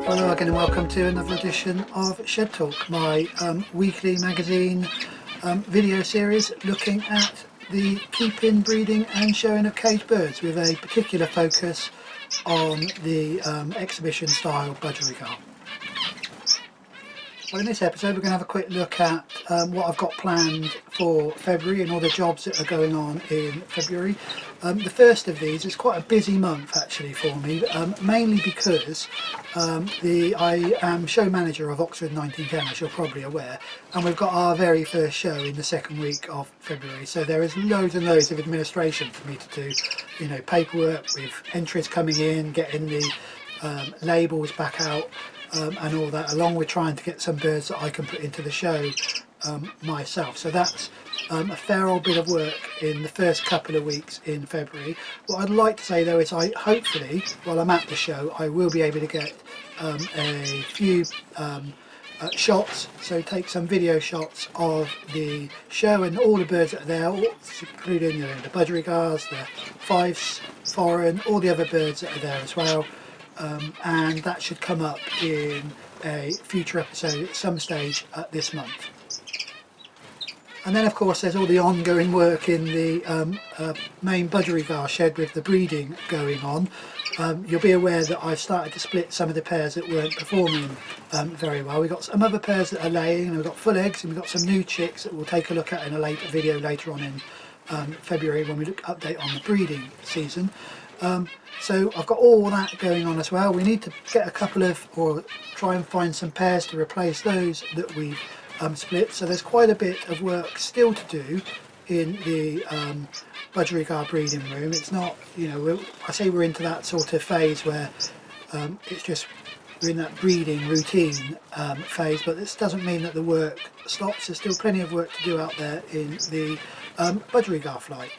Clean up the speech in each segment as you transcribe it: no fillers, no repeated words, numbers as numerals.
Hello again and welcome to another edition of Shed Talk, my weekly magazine video series looking at the keeping, breeding and showing of caged birds with a particular focus on the exhibition style budgerigar. Well, in this episode we're going to have a quick look at what I've got planned for February and all the jobs that are going on in February. The first of these is quite a busy month actually for me, mainly because I am show manager of Oxford 1910, as you're probably aware, and we've got our very first show in the second week of February, so there is loads and loads of administration for me to do, you know, paperwork with entries coming in, getting the labels back out, and all that, along with trying to get some birds that I can put into the show myself. So that's a fair old bit of work in the first couple of weeks in February. What I'd like to say though is hopefully while I'm at the show I will be able to get a few shots, so take some video shots of the show and all the birds that are there, including, you know, the budgerigars, the fifes, foreign, all the other birds that are there as well. And that should come up in a future episode at some stage this month. And then of course there's all the ongoing work in the main budgerigar shed with the breeding going on. You'll be aware that I've started to split some of the pairs that weren't performing very well. We've got some other pairs that are laying, and we've got full eggs, and we've got some new chicks that we'll take a look at in a later video later on in February when we update on the breeding season. So I've got all that going on as well. We need to get a couple of, or try and find some pairs to replace those that we've split. So there's quite a bit of work still to do in the budgerigar breeding room. It's not, you know, I say we're into that sort of phase where it's just we're in that breeding routine phase, but this doesn't mean that the work stops. There's still plenty of work to do out there in the budgerigar flight.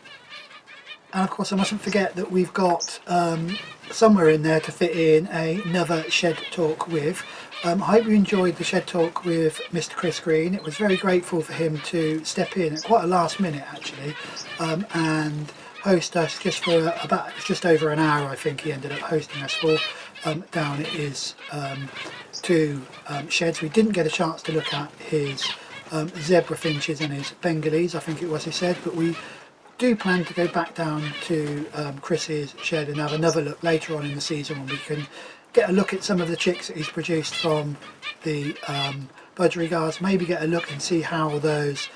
And of course I mustn't forget that we've got somewhere in there to fit in another shed talk with. I hope you enjoyed the shed talk with Mr. Chris Green. It was very grateful for him to step in at quite a last minute actually, and host us just for about just over an hour. I think he ended up hosting us for down at his two sheds. We didn't get a chance to look at his zebra finches and his Bengalese, I think it was he said, but we do plan to go back down to Chris's shed and have another look later on in the season when we can get a look at some of the chicks that he's produced from the budgerigars, maybe get a look and see how those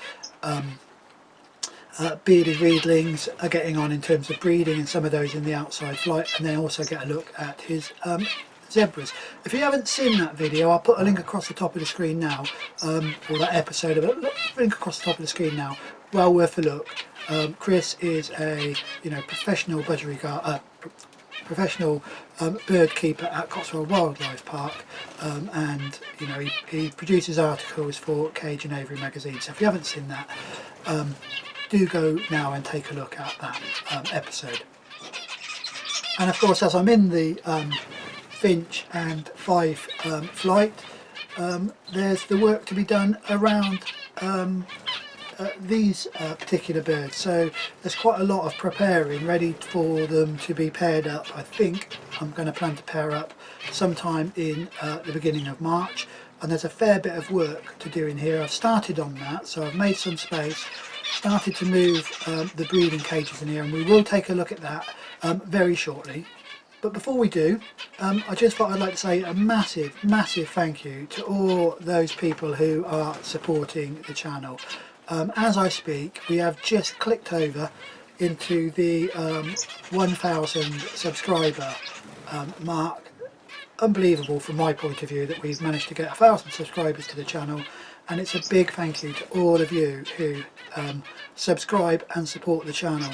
bearded reedlings are getting on in terms of breeding and some of those in the outside flight, and then also get a look at his zebras. If you haven't seen that video, I'll put a link across the top of the screen now, or that episode of it, link across the top of the screen now. Well worth a look. Chris is a professional budgerigar, professional bird keeper at Cotswold Wildlife Park, and he produces articles for Cage and Aviary magazine. So if you haven't seen that, do go now and take a look at that episode. And of course, as I'm in the finch and fife flight, there's the work to be done around these particular birds. So there's quite a lot of preparing ready for them to be paired up. I think I'm going to plan to pair up sometime in the beginning of March, and there's a fair bit of work to do in here. I've started on that, so I've made some space, started to move the breeding cages in here, and we will take a look at that very shortly. But before we do, I just thought I'd like to say a massive thank you to all those people who are supporting the channel. As I speak, we have just clicked over into the 1,000 subscriber mark. Unbelievable from my point of view that we've managed to get 1,000 subscribers to the channel, and it's a big thank you to all of you who subscribe and support the channel.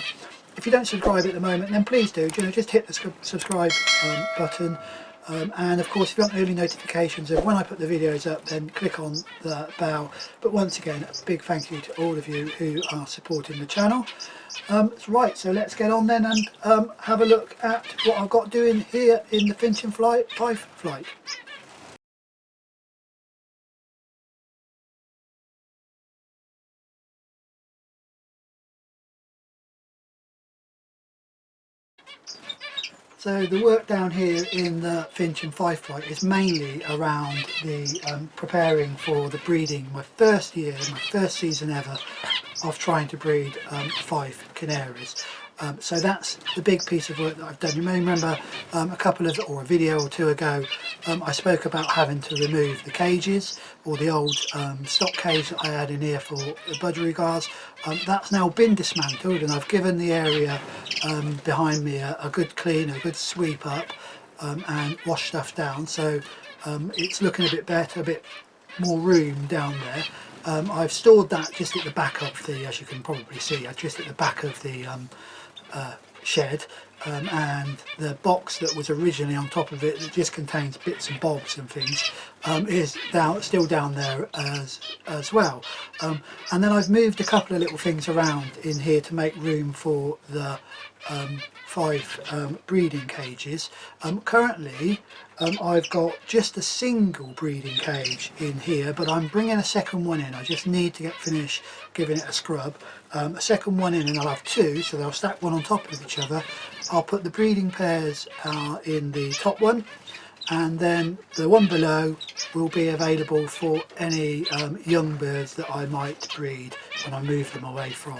If you don't subscribe at the moment, then please do, just hit the subscribe button. And of course, if you want early notifications of when I put the videos up, then click on the bell. But once again, a big thank you to all of you who are supporting the channel. Right, so let's get on then and have a look at what I've got doing here in the finch and fife flight. So the work down here in the finch and fife flight is mainly around the preparing for the breeding, my first season ever of trying to breed Fife canaries. So that's the big piece of work that I've done. You may remember a video or two ago, I spoke about having to remove the cages, or the old stock cage that I had in here for the budgerigars. That's now been dismantled, and I've given the area behind me a good clean, a good sweep up, and wash stuff down. So it's looking a bit better, a bit more room down there. I've stored that just at the back of the, as you can probably see, just at the back of the shed, and the box that was originally on top of it, that just contains bits and bobs and things, is still down there as well. And then I've moved a couple of little things around in here to make room for the Fife breeding cages. Currently I've got just a single breeding cage in here, but I'm bringing a second one in. I just need to get finished giving it a scrub. A second one in, and I'll have two, so they'll stack one on top of each other. I'll put the breeding pairs in the top one, and then the one below will be available for any young birds that I might breed when I move them away from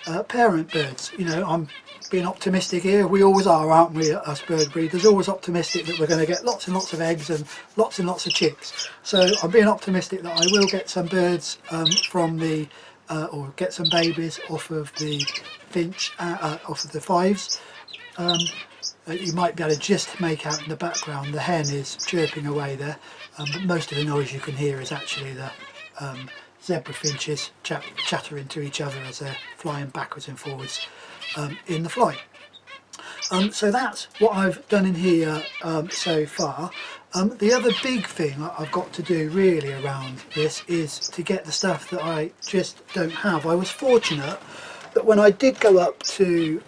the parent birds. You know, I'm being optimistic here. We always are, aren't we, us bird breeders? Always optimistic that we're going to get lots and lots of eggs and lots of chicks. So I'm being optimistic that I will get some birds from the or get some babies off of the finch, off of the fives. You might be able to just make out in the background the hen is chirping away there, but most of the noise you can hear is actually the zebra finches chattering to each other as they're flying backwards and forwards in the flight. So that's what I've done in here so far. The other big thing I've got to do really around this is to get the stuff that I just don't have. I was fortunate that when I did go up to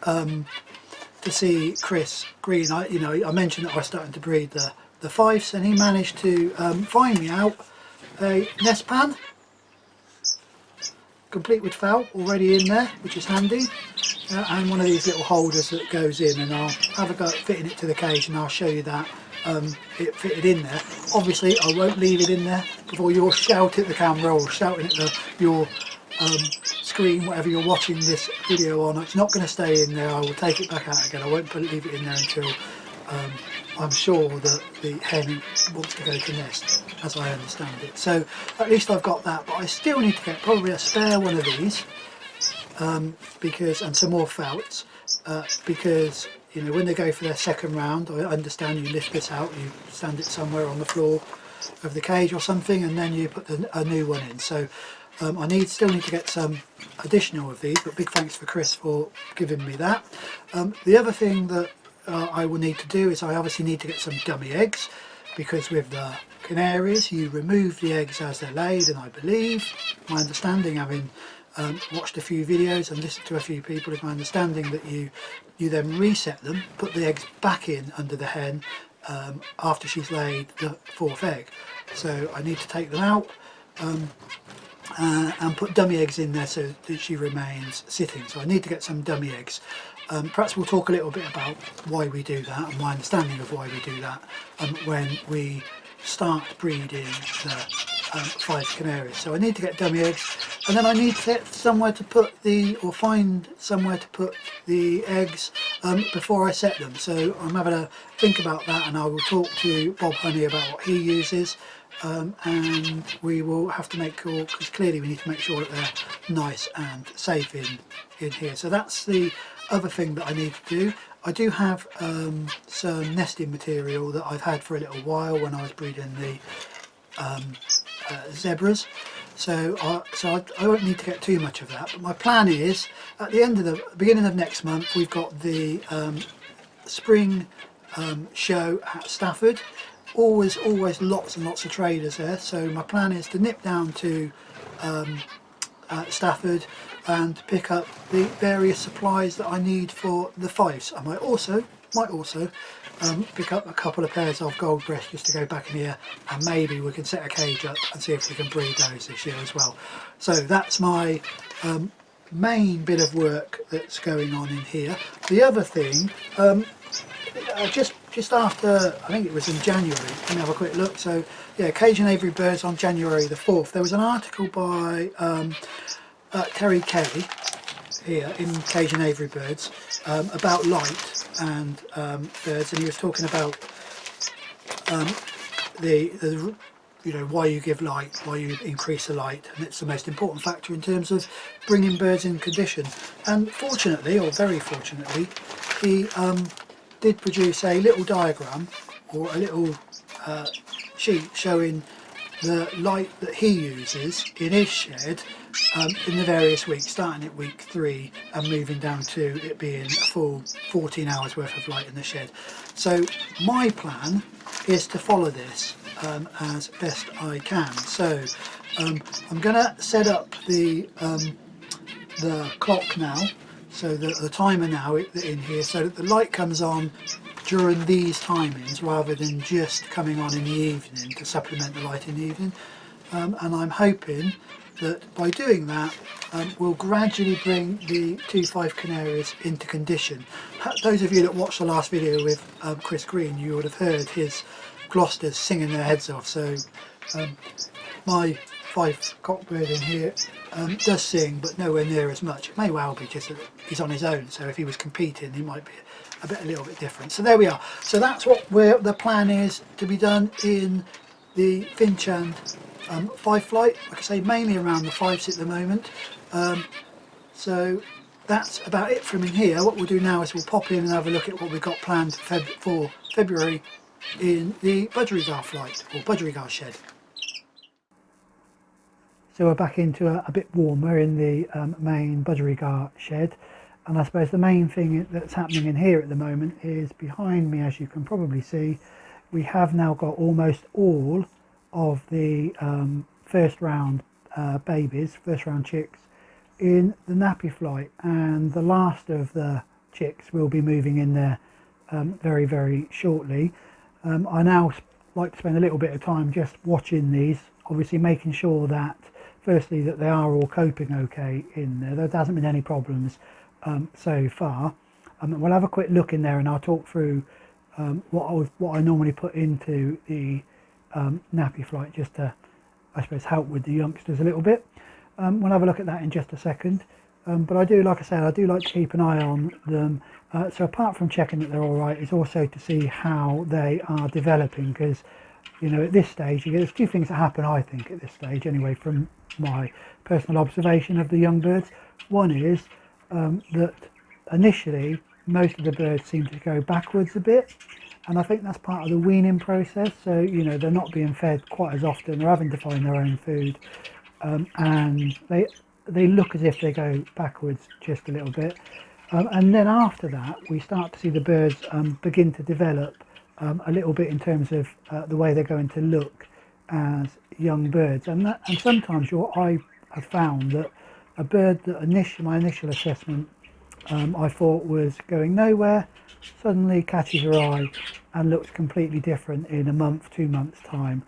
see Chris Green, I mentioned that I was starting to breed the Fifes, and he managed to find me out a nest pan, complete with felt already in there, which is handy, and one of these little holders that goes in, and I'll have a go at fitting it to the cage, and I'll show you that it fitted in there. Obviously I won't leave it in there before you're shouting at the camera or shouting at your screen, whatever you're watching this video on. It's not going to stay in there. I will take it back out again. I won't leave it in there until I'm sure that the hen wants to go to nest, as I understand it. So at least I've got that, but I still need to get probably a spare one of these, and some more felts, because when they go for their second round, I understand you lift this out, you stand it somewhere on the floor of the cage or something, and then you put a new one in. So I still need to get some additional of these, but big thanks for Chris for giving me that. The other thing that I will need to do is I obviously need to get some dummy eggs, because with the canaries you remove the eggs as they're laid, and I believe, my understanding, having watched a few videos and listened to a few people, is my understanding that you then reset them, put the eggs back in under the hen after she's laid the fourth egg. So I need to take them out and put dummy eggs in there so that she remains sitting. So I need to get some dummy eggs. Perhaps we'll talk a little bit about why we do that, and my understanding of why we do that when we start breeding the Fife canaries. So I need to get dummy eggs, and then I need to get somewhere to put find somewhere to put the eggs before I set them. So I'm having a think about that, and I will talk to Bob Honey about what he uses, and we will have to make sure, because clearly we need to make sure that they're nice and safe in here. So that's the other thing that I need to do. I do have some nesting material that I've had for a little while when I was breeding the zebras, so I won't need to get too much of that. But my plan is, at the beginning of next month, we've got the spring show at Stafford. Always lots and lots of traders there, so my plan is to nip down to Stafford and pick up the various supplies that I need for the Fifes. I might also pick up a couple of pairs of gold breast just to go back in here, and maybe we can set a cage up and see if we can breed those this year as well. So that's my main bit of work that's going on in here. The other thing, just after, I think it was in January, let me have a quick look. So yeah, Cage and Aviary Birds on January the 4th. There was an article by Terry Kelly here in Cage and Aviary Birds about light and birds, and he was talking about the you know, why you give light, why you increase the light, and it's the most important factor in terms of bringing birds in condition. And fortunately, or very fortunately, he did produce a little diagram or a little sheet showing the light that he uses in his shed in the various weeks, starting at week 3 and moving down to it being a full 14 hours worth of light in the shed. So my plan is to follow this as best I can. So I'm going to set up the clock now, so the timer now in here, so that the light comes on during these timings rather than just coming on in the evening to supplement the light in the evening. And I'm hoping that by doing that we'll gradually bring the 2 Fife Canaries into condition. Those of you that watched the last video with Chris Green, you would have heard his Gloucesters singing their heads off. So my Fife cockbird in here does sing, but nowhere near as much. It may well be just that he's on his own, so if he was competing he might be a little bit different. So there we are. So that's what the plan is to be done in the finch and Fife flight. Like I say, mainly around the Fifes at the moment. So that's about it from in here. What we'll do now is we'll pop in and have a look at what we've got planned for February in the budgerigar flight, or budgerigar shed. So we're back into a bit warmer in the main budgerigar shed, and I suppose the main thing that's happening in here at the moment is behind me, as you can probably see, we have now got almost all of the first round babies, first round chicks in the nappy flight, and the last of the chicks will be moving in there very, very shortly. I now like to spend a little bit of time just watching these, obviously making sure that firstly that they are all coping okay in there. There hasn't been any problems so far. We'll have a quick look in there and I'll talk through what I normally put into the nappy flight, just to, I suppose, help with the youngsters a little bit. We'll have a look at that in just a second. But I do, like I said, I do like to keep an eye on them. So apart from checking that they're all right, it's also to see how they are developing, because, you know, at this stage, there's two things that happen, I think, at this stage anyway, from my personal observation of the young birds. One is that initially most of the birds seem to go backwards a bit, and I think that's part of the weaning process. So, you know, they're not being fed quite as often, they're having to find their own food, and they look as if they go backwards just a little bit. And then after that we start to see the birds begin to develop a little bit in terms of the way they're going to look as young birds. And sometimes I have found that a bird that my initial assessment I thought was going nowhere suddenly catches your eye and looks completely different in a month, 2 months time.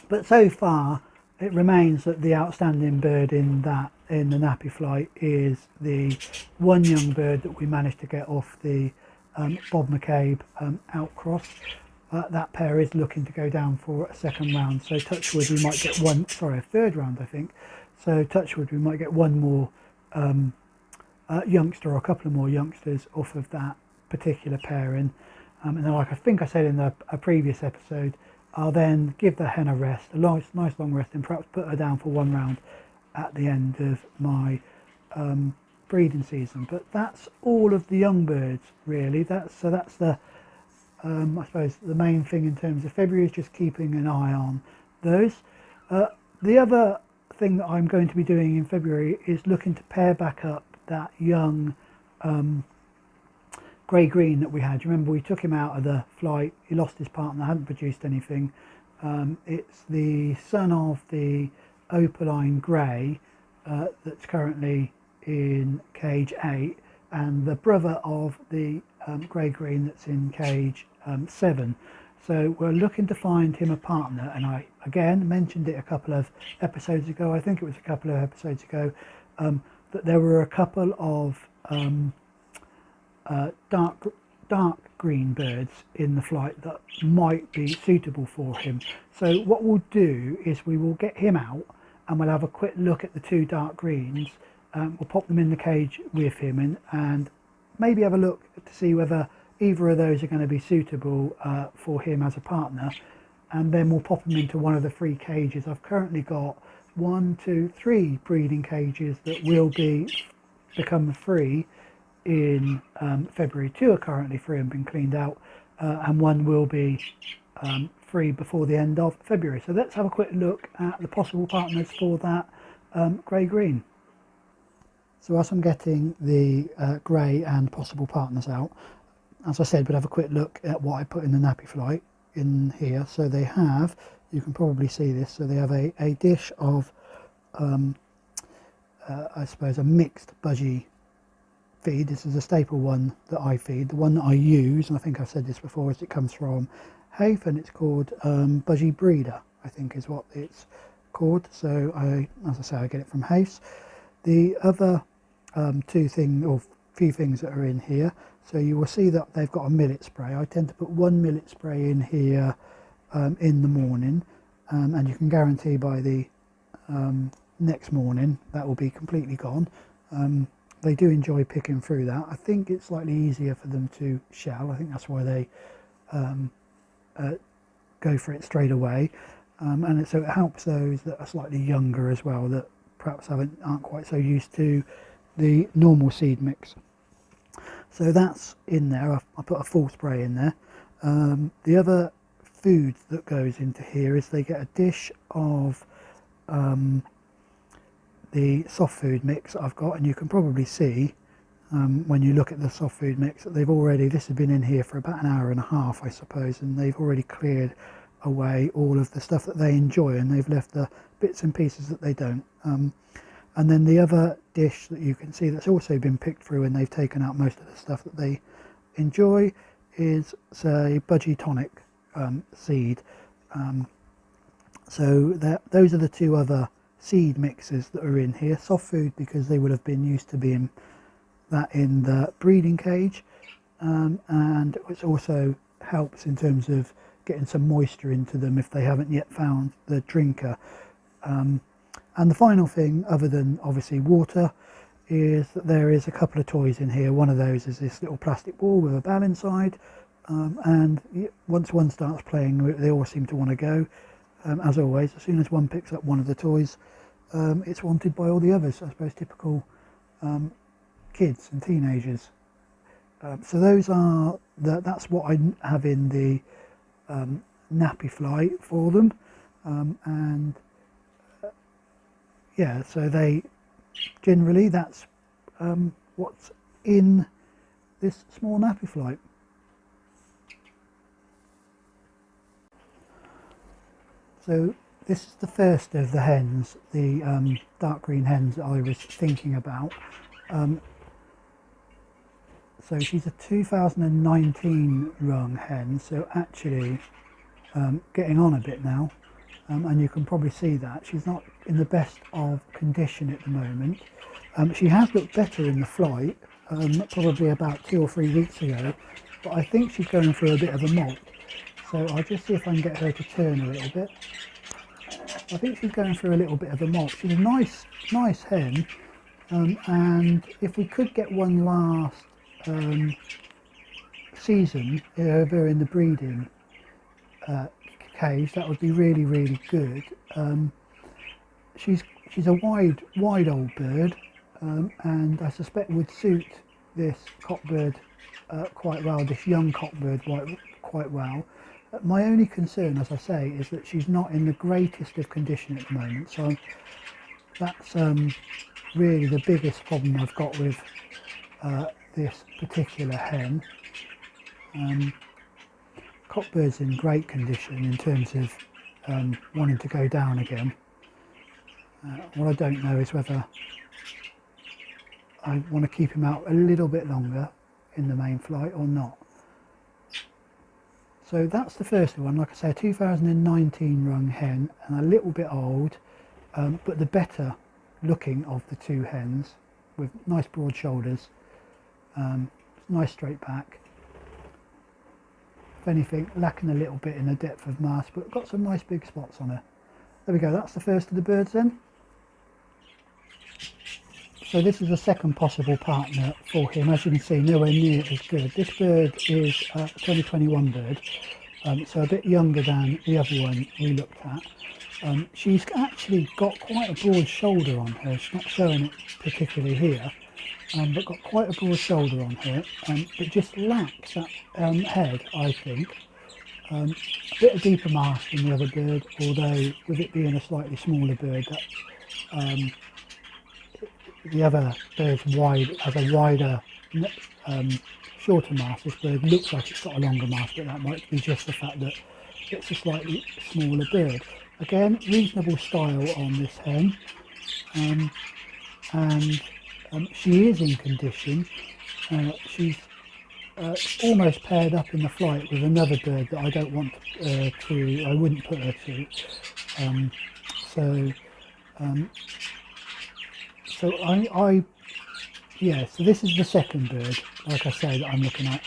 But so far it remains that the outstanding bird in the nappy flight is the one young bird that we managed to get off the Bob McCabe outcross. That pair is looking to go down for a second round, so touchwood we might get a third round I think. So touchwood we might get one more youngster, or a couple of more youngsters off of that particular pairing. And then, like I think I said in a previous episode, I'll then give the hen a rest, a nice long rest, and perhaps put her down for one round at the end of my breeding season. But that's all of the young birds really. That's the I suppose the main thing in terms of February is just keeping an eye on those. The other thing that I'm going to be doing in February is looking to pair back up that young grey green that we had. You remember we took him out of the flight, he lost his partner, hadn't produced anything. It's the son of the opaline grey that's currently in cage 8, and the brother of the grey green that's in cage 7. So we're looking to find him a partner, and I again mentioned it a couple of episodes ago, I think it was a couple of episodes ago, that there were a couple of dark green birds in the flight that might be suitable for him. So what we'll do is we will get him out and we'll have a quick look at the two dark greens. We'll pop them in the cage with him and maybe have a look to see whether either of those are going to be suitable for him as a partner, and then we'll pop them into one of the 3 cages. I've currently got 1, 2, 3 breeding cages that will become free in February. 2 are currently free and been cleaned out, and 1 will be free before the end of February. So let's have a quick look at the possible partners for that grey-green. So as I'm getting the grey and possible partners out, as I said, we'll have a quick look at what I put in the nappy flight in here. So they have, you can probably see this, so they have a dish of I suppose a mixed budgie feed. This is a staple one that I feed. The one that I use, and I think I've said this before, is it comes from Fife, and it's called Budgie Breeder, I think is what it's called. So as I say, I get it from Fife. The other few things that are in here, so you will see that they've got a millet spray. I tend to put 1 millet spray in here in the morning, and you can guarantee by the next morning that will be completely gone. They do enjoy picking through that. I think it's slightly easier for them to shell. I think that's why they go for it straight away, and so it helps those that are slightly younger as well, that perhaps aren't quite so used to the normal seed mix. So that's in there. I put a full spray in there. The other food that goes into here is they get a dish of the soft food mix that I've got, and you can probably see when you look at the soft food mix that this has been in here for about an hour and a half, I suppose, and they've already cleared away all of the stuff that they enjoy, and they've left the bits and pieces that they don't. And then the other dish that you can see that's also been picked through and they've taken out most of the stuff that they enjoy is, say, Budgie tonic seed. So those are the 2 other seed mixes that are in here. Soft food, because they would have been used to being that in the breeding cage, and it also helps in terms of getting some moisture into them if they haven't yet found the drinker. And the final thing, other than obviously water, is that there is a couple of toys in here. One of those is this little plastic ball with a bell inside, and once one starts playing, they all seem to want to go. As always, as soon as one picks up one of the toys, it's wanted by all the others. I suppose typical kids and teenagers. So those are that's what I have in the nappy flight for them, and yeah, so that's what's in this small nappy flight. So this is the first of the hens, the dark green hens that I was thinking about. So she's a 2019 rung hen, so actually getting on a bit now, and you can probably see that she's not in the best of condition at the moment. She has looked better in the flight, probably about 2 or 3 weeks ago, but I think she's going through a bit of a molt. So I'll just see if I can get her to turn a little bit. I think she's going through a little bit of a molt. She's a nice hen, and if we could get one last season over in the breeding cage, that would be really good. She's a wide old bird, and I suspect would suit this cockbird quite well, this young cockbird quite well. My only concern, as I say, is that she's not in the greatest of condition at the moment, so that's really the biggest problem I've got with this particular hen. Cockbird's in great condition in terms of wanting to go down again. What I don't know is whether I want to keep him out a little bit longer in the main flight or not. So that's the first one, like I say, a 2019 rung hen, and a little bit old, but the better looking of the 2 hens. with nice broad shoulders, nice straight back. If anything, lacking a little bit in the depth of mask, but got some nice big spots on her. There we go, that's the first of the birds then. So this is the second possible partner for him. As you can see, nowhere near as good. This bird is a 2021 bird, so a bit younger than the other one we looked at. She's actually got quite a broad shoulder on her. She's not showing it particularly here, but got quite a broad shoulder on her, but just lacks that head, I think. A bit of deeper mask than the other bird, although with it being a slightly smaller bird, that the other bird's has a wider, shorter mask. This bird looks like it's got a longer mask, but that might be just the fact that it's a slightly smaller bird. Again, reasonable style on this hen, and she is in condition. She's almost paired up in the flight with another bird that I don't want I wouldn't put her to. So this is the second bird, like I say, that I'm looking at.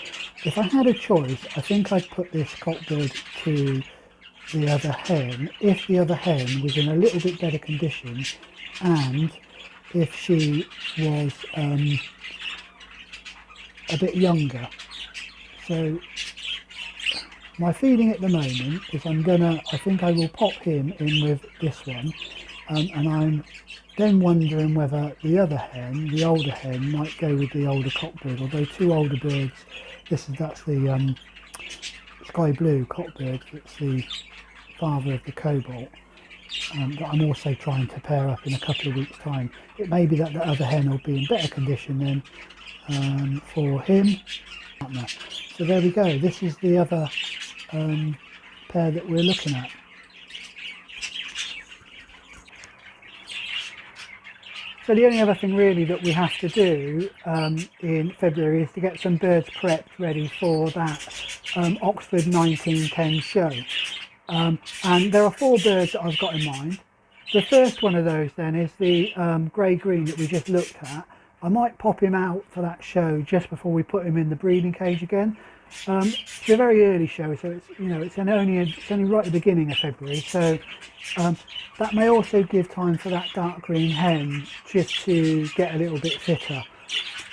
If I had a choice, I think I'd put this cock bird to the other hen if the other hen was in a little bit better condition, and if she was a bit younger. So my feeling at the moment is I think I will pop him in with this one, and I'm then wondering whether the other hen, the older hen, might go with the older cockbird. Although two older birds, that's the sky blue cockbird, that's the father of the cobalt, that I'm also trying to pair up in a couple of weeks' time. It may be that the other hen will be in better condition then for him. So there we go, this is the other pair that we're looking at. So the only other thing really that we have to do in February is to get some birds prepped ready for that Oxford 1910 show. And there are 4 birds that I've got in mind. The first one of those then is the grey-green that we just looked at. I might pop him out for that show just before we put him in the breeding cage again. It's a very early show, so it's only right at the beginning of February, so that may also give time for that dark green hen just to get a little bit fitter.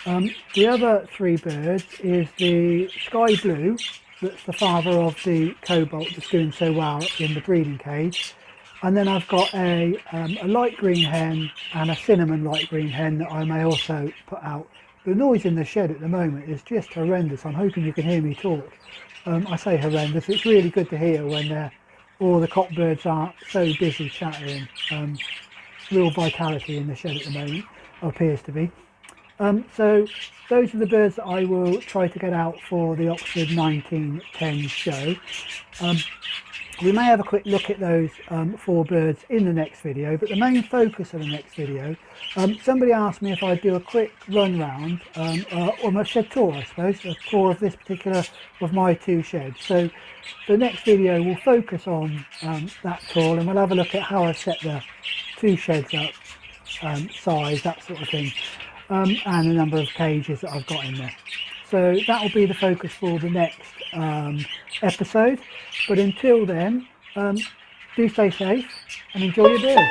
The other 3 birds is the sky blue, that's the father of the cobalt that's doing so well in the breeding cage, and then I've got a light green hen and a cinnamon light green hen that I may also put out. The noise in the shed at the moment is just horrendous. I'm hoping you can hear me talk. I say horrendous, it's really good to hear when all the cockbirds are so busy chatting. Real vitality in the shed at the moment, appears to be. So those are the birds that I will try to get out for the Oxford 1910 show. We may have a quick look at those 4 birds in the next video, but the main focus of the next video, somebody asked me if I'd do a quick run round, or a shed tour, I suppose, a tour of this particular, of my 2 sheds. So the next video will focus on that tour, and we'll have a look at how I set the 2 sheds up, size, that sort of thing, and the number of cages that I've got in there. So that will be the focus for the next episode. But until then, do stay safe and enjoy your birds.